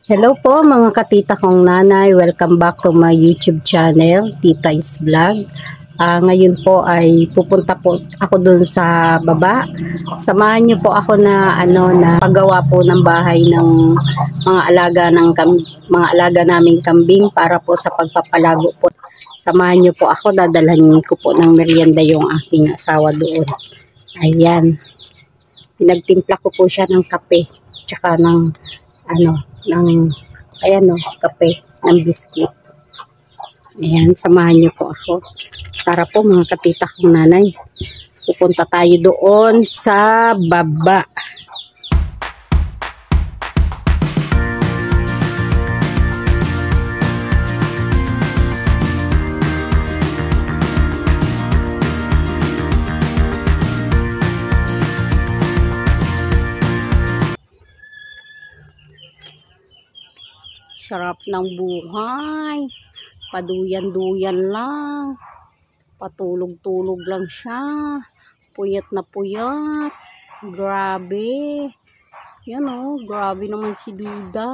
Hello po mga katita kong nanay, welcome back to my YouTube channel, Tita's Vlog. Ngayon po ay pupunta po ako dun sa baba. Samahan niyo po ako na paggawa po ng bahay ng mga alaga naming kambing para po sa pagpapalago po. Samahan niyo po ako, dadalhan ko po ng merienda yung aking asawa doon. Ayan. Pinagtimpla ko po siya ng kape, tsaka ng kape, ng biskuit. Ayan, samahan niyo po ako. Tara po mga katita kong nanay. Pupunta tayo doon sa baba. Sarap ng buhay. Paduyan-duyan lang. Patulog-tulog lang siya. Puyat na puyat. Grabe. Yan o. Grabe naman si Duda.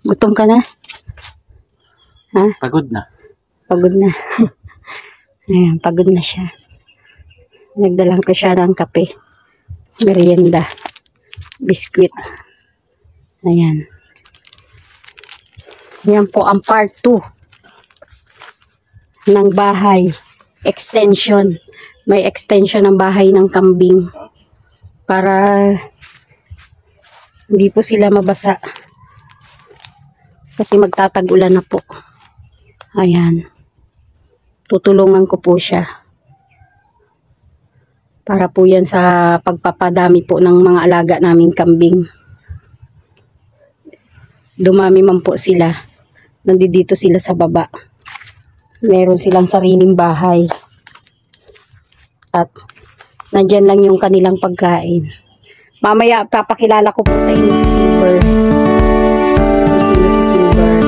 Gutom ka na? Ha? Pagod na. Pagod na. Ayan, pagod na siya. Nagdalang ko siya ng kape, merienda, biskuit. Ayan. Yan po ang part 2 ng bahay. Extension. May extension ng bahay ng kambing para hindi po sila mabasa. Kasi magtatag-ulan na po. Ayan. Tutulungan ko po siya. Para po yan sa pagpapadami po ng mga alaga naming kambing. Dumami man po sila. Nandito sila sa baba. Meron silang sariling bahay. At nandyan lang yung kanilang pagkain. Mamaya papakilala ko po sa inyo si Silver. Si Silver.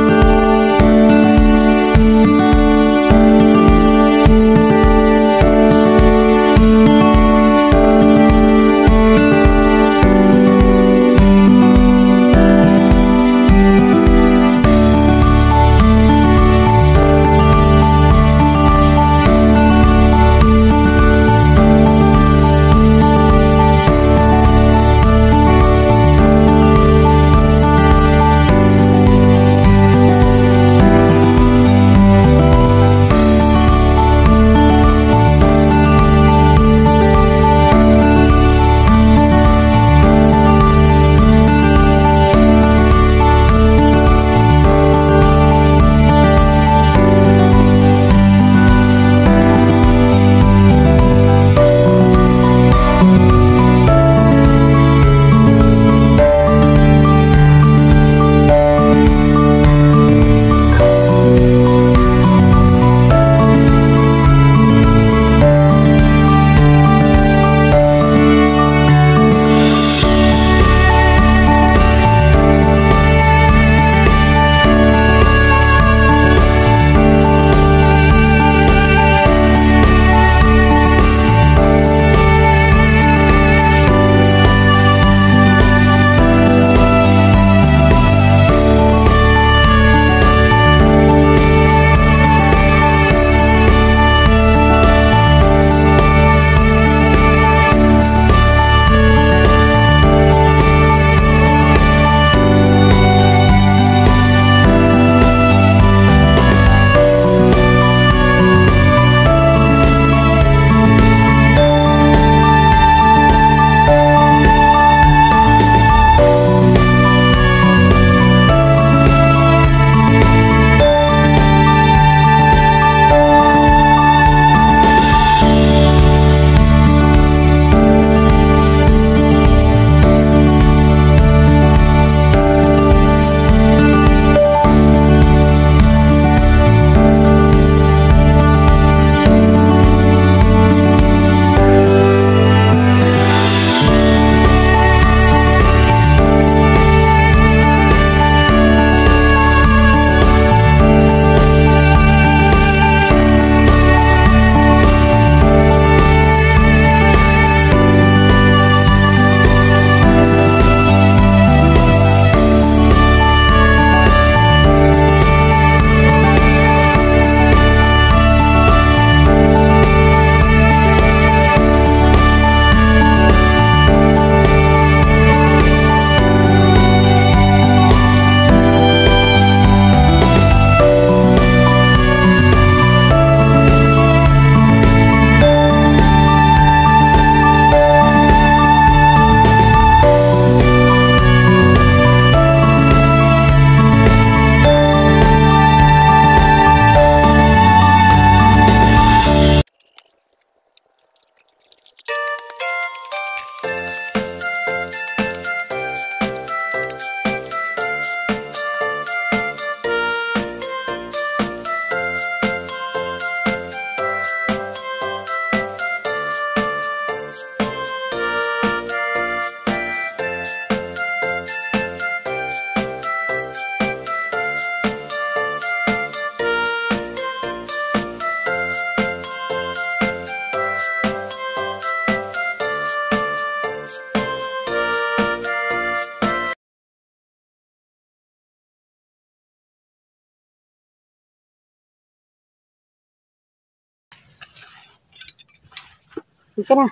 Ika na.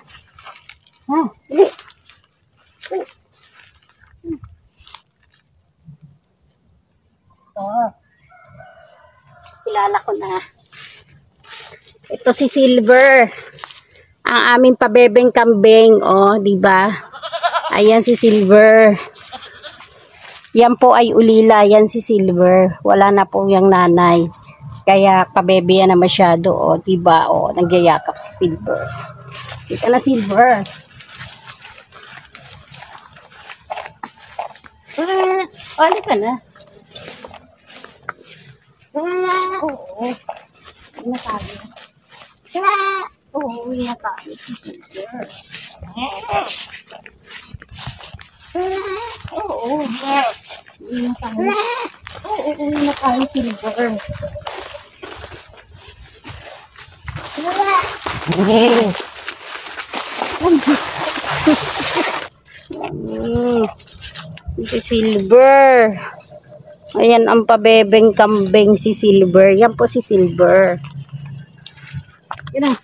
Ha, dili. Oh. Kilala ko na. Ito si Silver. Ang aming pabebeng kambing, oh, 'di ba? Ayan si Silver. Yan po ay ulila, yan si Silver. Wala na po yung nanay. Kaya pabebe yan na masyado, oh, 'di ba? Oh, nagyayakap si Silver. Ito na Silver. Oh, ano ka na? Oo. Hindi na tayo. Oo, hindi na tayo. Oo. Hindi na tayo. Oo, hindi na tayo, Silver. Si Silver. Ayan ang pabebeng kambing si Silver. Yan po si Silver. Yan na.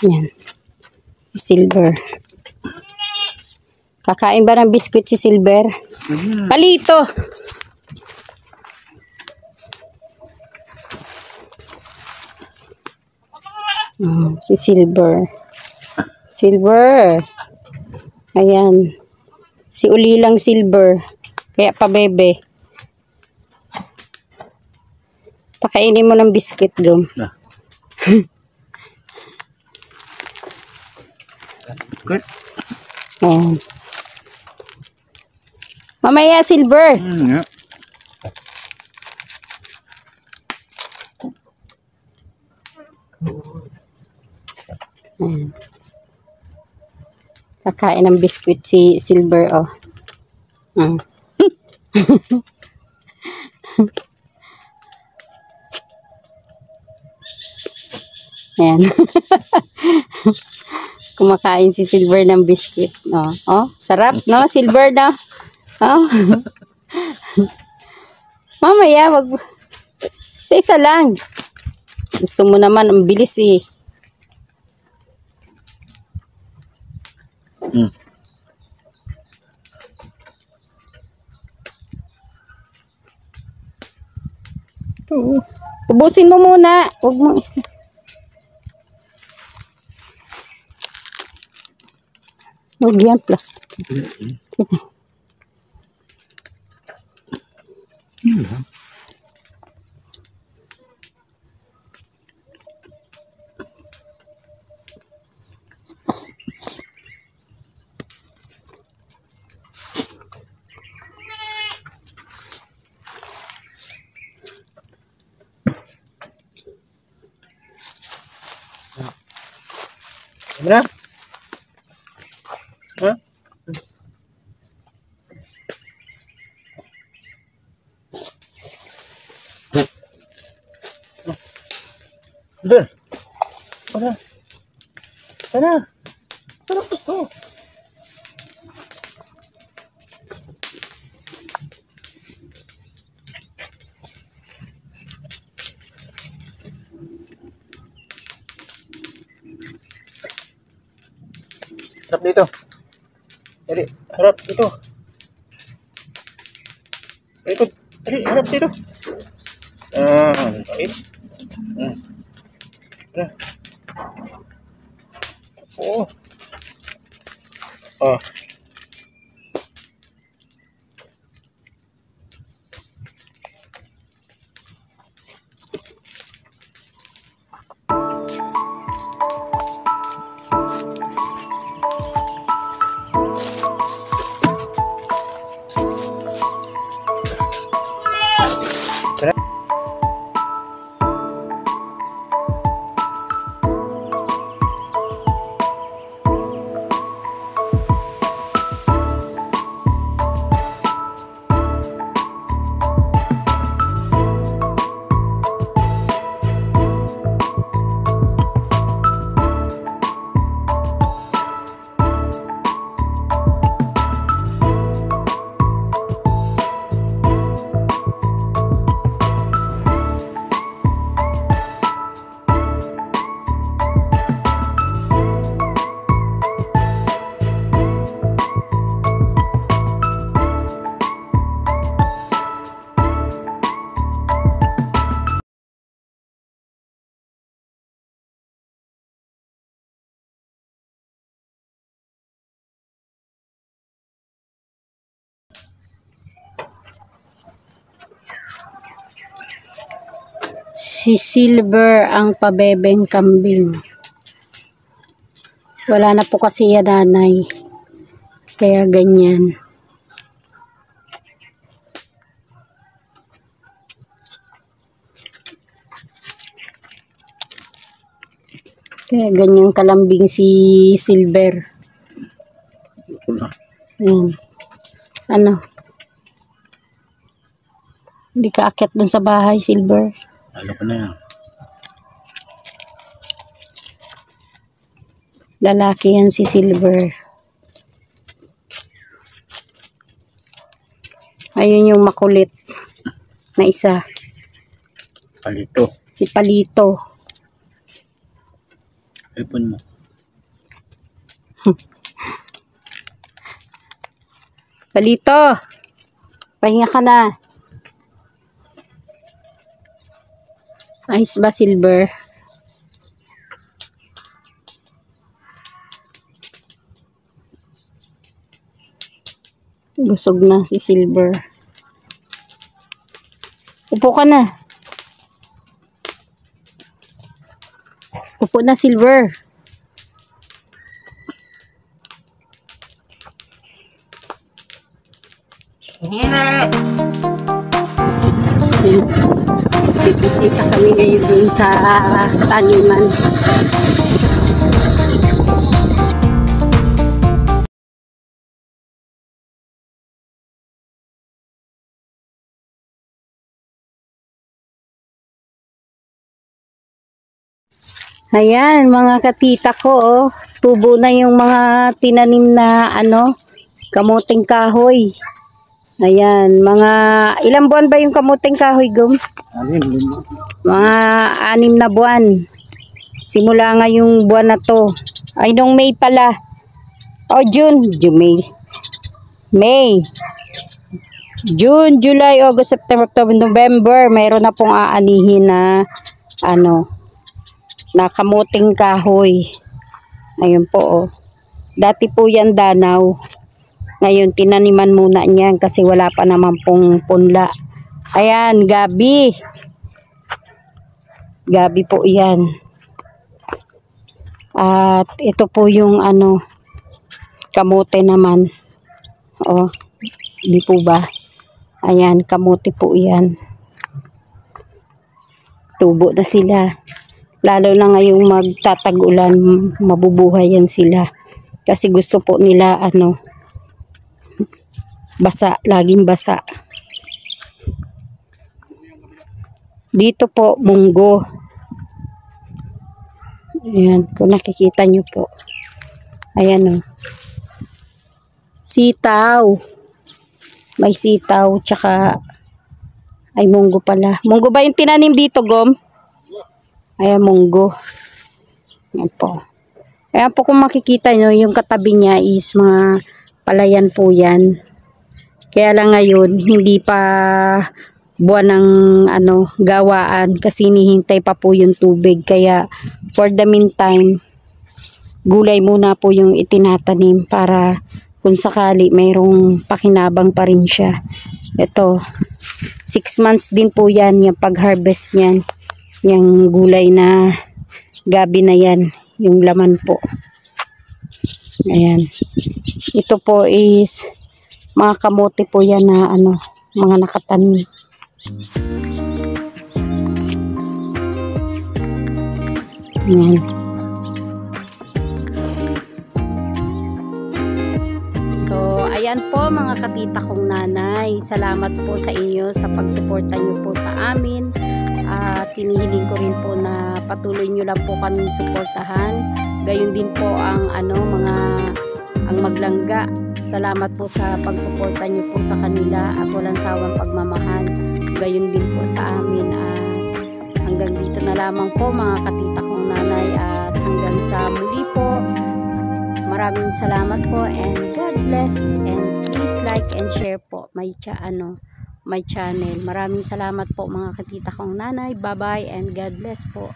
Yan. Si Silver. Kakain ba ng biskwit si Silver? Palito! Si Silver. Silver. Ayan. Si ulilang Silver. Kaya pa bebe. Pakainin mo ng biskwit, Gum. Good. Ayan. Mamaya, Silver. Yeah. Ayan. Kakain ng biskwit si Silver, oh. Ayan. Kumakain si Silver ng biskwit. Oh, oh, sarap, no? Silver na. Oh. Mamaya, wag sa isa lang. Gusto mo naman, ang bilis eh. Ubusin mo muna. Wag mo. Wag yan, plastic. Bener? Hah? Bener? Mana? Mana? Harap dito. Dali, harap dito. Dito. Dali, harap dito. Bait. Oo. Oh. Si Silver ang pabebeng kambing. Wala na po kasi yan nanay. Kaya ganyan. Kaya ganyan kalambing si Silver. Ayan. Ano? Hindi ka akyat dun sa bahay, Silver. Lalo ko na yan. Lalaki yan si Silver. Ayun yung makulit na isa. Palito. Si Palito. Ipon mo. Palito! Pahinga ka na. Ayos ba, Silver? Busog na si Silver. Upo ka na. Upo na, Silver. Bibisita kami ngayon dun sa taniman. Ayan, mga katita ko, oh. Tubo na yung mga tinanim na kamuting kahoy. Ayan, mga ilang buwan ba yung kamuting kahoy, Gum? Mga 6 na buwan. Simula ngayong buwan na to. Ay, nung May pala. O, June, May. June, July, August, September, October, November. Mayroon na pong aanihin na na kamuting kahoy. Ayun po, oh. Dati po yan danaw. Ngayon, tinaniman muna niyan kasi wala pa naman pong punla. Ayan, gabi. Gabi po yan. At ito po yung kamote naman. Oh, di po ba? Ayan, kamote po yan. Tubo na sila. Lalo na ngayong magtatag-ulan, mabubuhay yan sila. Kasi gusto po nila basa, laging basa. Dito po, munggo. Ayan, kung nakikita nyo po. Ayan, oh. Sitaw. May sitaw, tsaka ay munggo pala. Munggo ba yung tinanim dito, Gom? Ayan, munggo. Ayan po. Ayan po kung makikita nyo, yung katabi niya is mga palayan po yan. Kaya lang ngayon, hindi pa buwan ng gawaan kasi hinihintay pa po yung tubig. Kaya for the meantime, gulay muna po yung itinatanim para kung sakali mayroong pakinabang pa rin siya. Ito, 6 months din po yan, yung pag-harvest niyan. Yung gulay na gabi na yan, yung laman po. Ayan. Ito po is mga kamote po yan na mga nakatanim. Ayan. So, ayan po mga katita kong nanay. Salamat po sa inyo sa pagsuporta nyo po sa amin. Tinihiling ko rin po na patuloy nyo lang po kami suportahan. Gayon din po ang maglangga. Salamat po sa pagsuporta nyo po sa kanila at walang sawang pagmamahal. Gayon din po sa amin. Hanggang dito na lamang po mga katita kong nanay at hanggang sa muli po. Maraming salamat po and God bless, and please like and share po my channel. Maraming salamat po mga katita kong nanay. Bye bye and God bless po.